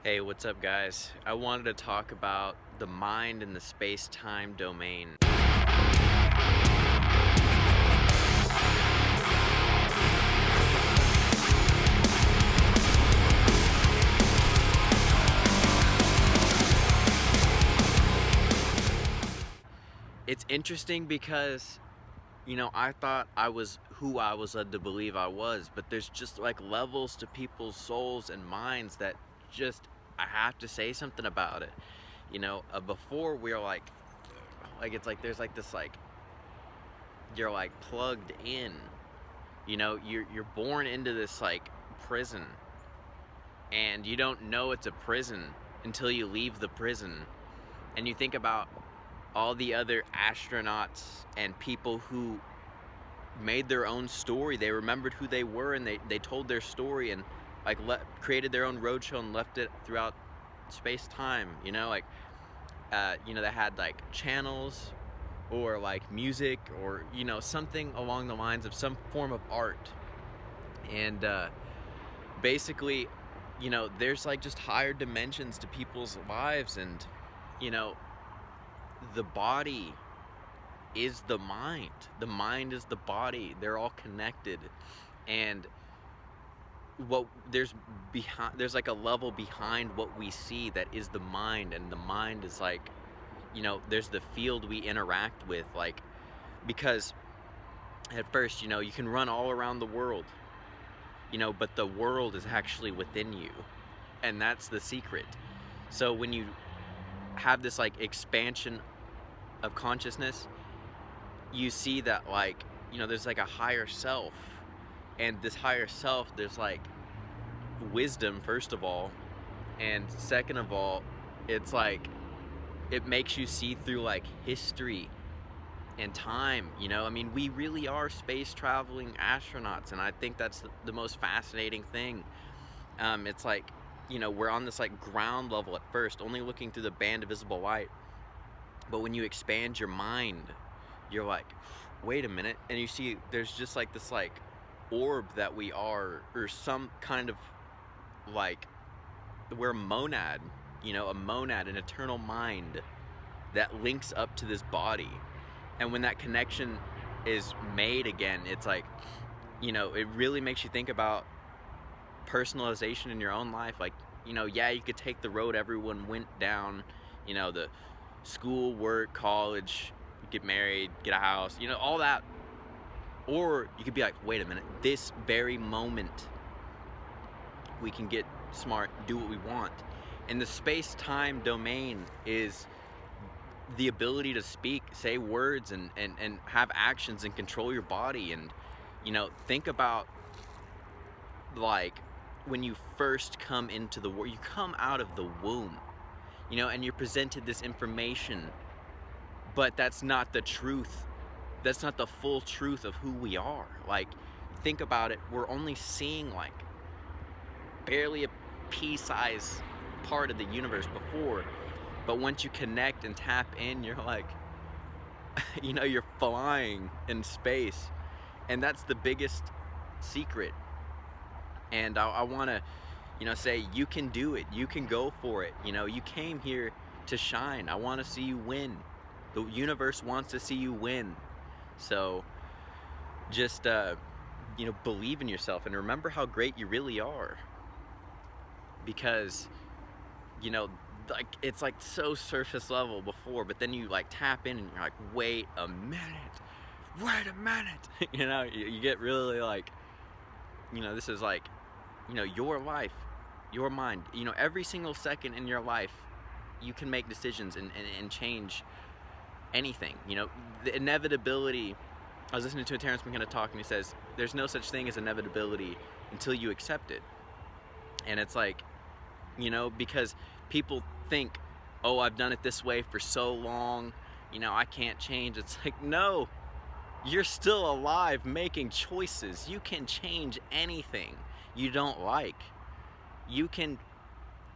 Hey, what's up, guys? I wanted to talk about the mind and the space-time domain. It's interesting because, I thought I was who I was led to believe I was, but there's just like levels to people's souls and minds that just, I have to say something about it. Before we're it's like there's like this like you're like plugged in. You're born into this like prison, and you don't know it's a prison until you leave the prison. And you think about all the other astronauts and people who made their own story. They remembered who they were, and they told their story, and created their own roadshow and left it throughout space-time. They had like channels or like music, or something along the lines of some form of art. And basically, there's like just higher dimensions to people's lives. And you know the body is the mind is the body. They're all connected. And what there's like a level behind what we see that is the mind. And the mind is like, there's the field we interact with, like, because at first, you can run all around the world, but the world is actually within you, and that's the secret. So when you have this like expansion of consciousness, you see that, like, there's like a higher self. And this higher self, there's like wisdom, first of all, and second of all, it's like it makes you see through like history and time. We really are space traveling astronauts, and I think that's the most fascinating thing. It's like, we're on this like ground level at first, only looking through the band of visible light. But when you expand your mind, you're like, wait a minute, and you see there's just like this like orb that we are, or some kind of like, we're a monad, an eternal mind that links up to this body. And when that connection is made again, it's like, it really makes you think about personalization in your own life. Like, yeah, you could take the road everyone went down, the school, work, college, get married, get a house, all that. Or you could be like, wait a minute, this very moment we can get smart, do what we want. And the space-time domain is the ability to speak, say words, and have actions, and control your body. And think about, like, when you first come into the world, you come out of the womb, and you're presented this information, but that's not the truth. That's not the full truth of who we are. Like, think about it, we're only seeing like barely a pea-sized part of the universe before. But once you connect and tap in, you're like, you're flying in space. And that's the biggest secret. And I want to, say, you can do it. You can go for it. You came here to shine. I want to see you win. The universe wants to see you win. So just, believe in yourself and remember how great you really are. Because, like, it's like so surface level before, but then you like tap in and you're like, wait a minute, you get really like, this is like, your life, your mind, every single second in your life, you can make decisions and change anything. The inevitability. I was listening to a Terrence McKenna talk, and he says there's no such thing as inevitability until you accept it. And it's like, because people think, oh, I've done it this way for so long, I can't change. It's like, no, you're still alive making choices. You can change anything you don't like. You can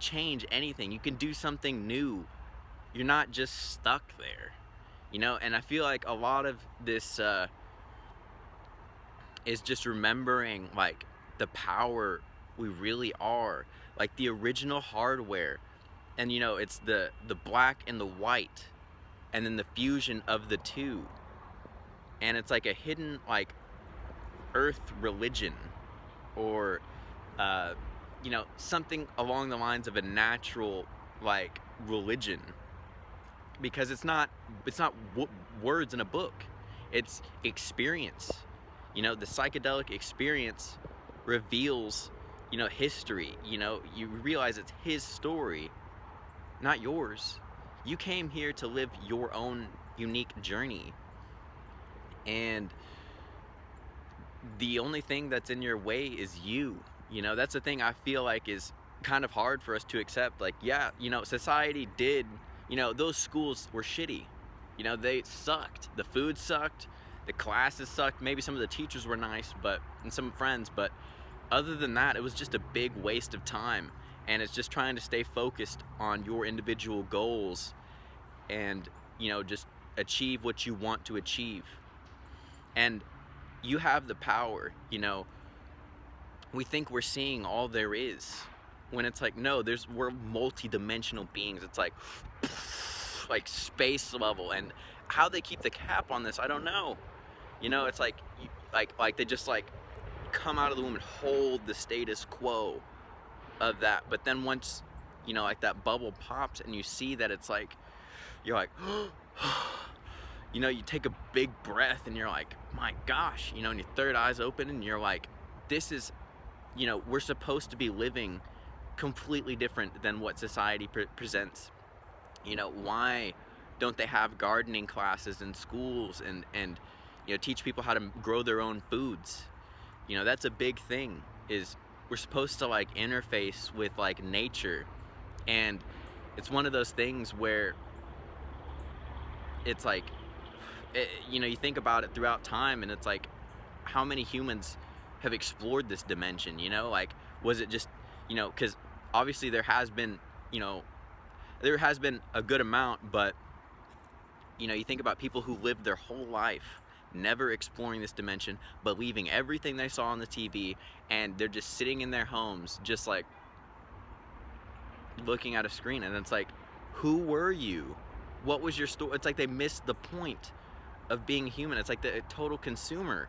change anything. You can do something new. You're not just stuck there, and I feel like a lot of this is just remembering like the power we really are. like the original hardware, and it's the black and the white, and then the fusion of the two, and it's like a hidden like earth religion, or uh, something along the lines of a natural like religion, because it's not words in a book, it's experience. The psychedelic experience reveals history. You realize it's his story, not yours. You came here to live your own unique journey, and the only thing that's in your way is you. That's the thing I feel like is kind of hard for us to accept. Like, yeah, society did, those schools were shitty. They sucked. The food sucked. The classes sucked. Maybe some of the teachers were nice, and some friends, but other than that, it was just a big waste of time. And it's just trying to stay focused on your individual goals and, just achieve what you want to achieve. And you have the power. We think we're seeing all there is, when it's like, no, we're multi-dimensional beings. It's like space level, and how they keep the cap on this, I don't know. It's like like they just like come out of the womb and hold the status quo of that. But then once like that bubble pops and you see that, it's like you're like you take a big breath and you're like, my gosh, and your third eye's open and you're like, this is, we're supposed to be living completely different than what society presents. Why don't they have gardening classes in schools and teach people how to grow their own foods? That's a big thing, is we're supposed to like interface with like nature. And it's one of those things where it's like, you think about it throughout time, and it's like, how many humans have explored this dimension? Like, was it just, because obviously there has been a good amount, but you think about people who lived their whole life never exploring this dimension, believing everything they saw on the TV, and they're just sitting in their homes just like looking at a screen. And it's like, who were you? What was your story? It's like they missed the point of being human. It's like the total consumer.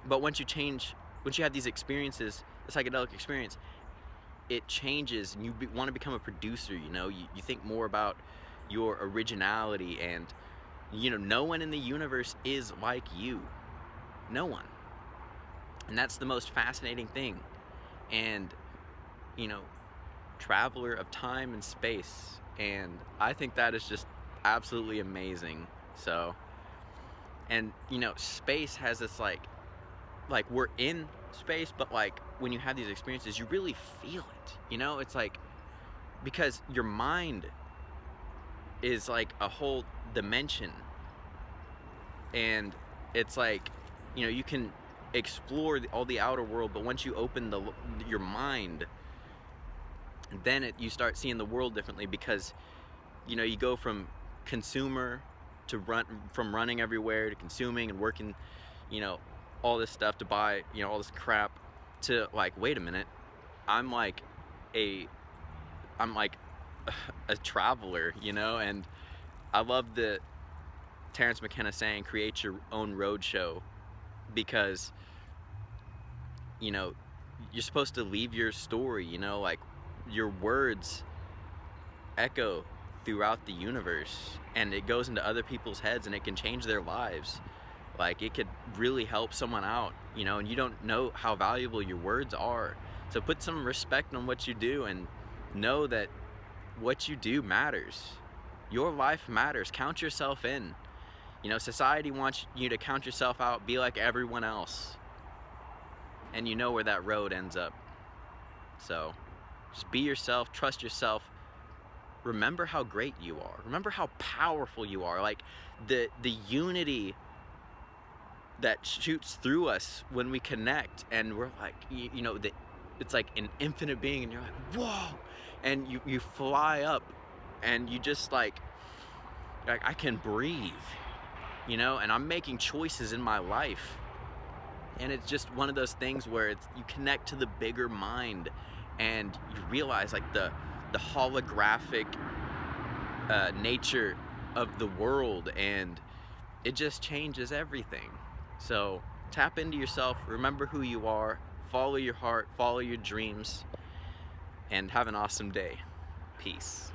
But once you have these experiences, the psychedelic experience, it changes, and you want to become a producer. You think more about your originality, and no one in the universe is like you. No one. And that's the most fascinating thing. And traveler of time and space, and I think that is just absolutely amazing. So, and space has this like we're in space, but like when you have these experiences, you really feel it. It's like, because your mind is like a whole dimension, and it's like, you can explore all the outer world, but once you open your mind, then you start seeing the world differently, because you go from consumer to running everywhere to consuming and working all this stuff to buy all this crap, to like, wait a minute, I'm like a traveler, and I love the Terence McKenna saying, create your own roadshow, because you're supposed to leave your story, like your words echo throughout the universe, and it goes into other people's heads, and it can change their lives. Like, it could really help someone out, and you don't know how valuable your words are. So put some respect on what you do, and know that what you do matters. Your life matters. Count yourself in. Society wants you to count yourself out, be like everyone else, and where that road ends up. So just be yourself, trust yourself, remember how great you are, remember how powerful you are. Like, the unity that shoots through us when we connect, and we're like, it's like an infinite being, and you're like, whoa, and you fly up, and you just like I can breathe, and I'm making choices in my life. And it's just one of those things where you connect to the bigger mind, and you realize like the holographic nature of the world, and it just changes everything. So tap into yourself, remember who you are, follow your heart, follow your dreams, and have an awesome day. Peace.